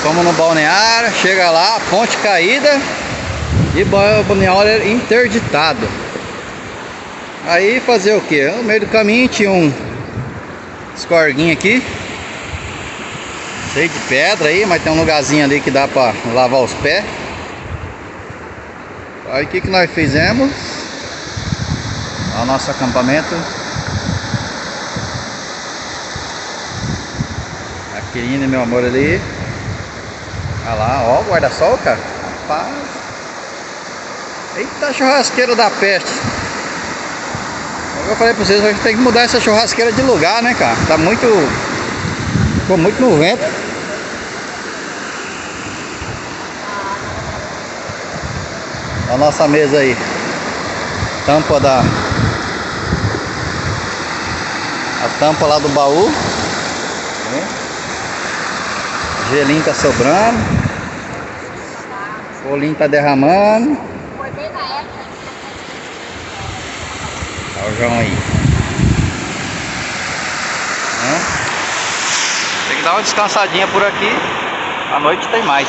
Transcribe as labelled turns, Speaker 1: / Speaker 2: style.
Speaker 1: Fomos no balneário, chega lá, ponte caída e balneário interditado. Aí fazer o que? No meio do caminho tinha um escorguinho aqui, cheio de pedra aí, mas tem um lugarzinho ali que dá pra lavar os pés. Aí o que nós fizemos? Olha o nosso acampamento. Aquele meu amor ali. Olha lá, ó, o guarda-sol, cara. Rapaz. Eita, churrasqueira da peste. Eu falei pra vocês, a gente tem que mudar essa churrasqueira de lugar, né, cara? Tá muito... ficou muito no vento. A nossa mesa aí. Tampa da... a tampa lá do baú. Gelinho tá sobrando. Folinho tá derramando.
Speaker 2: Foi bem na época.
Speaker 1: Olha o João aí. Tem que dar uma descansadinha por aqui. À noite tem mais.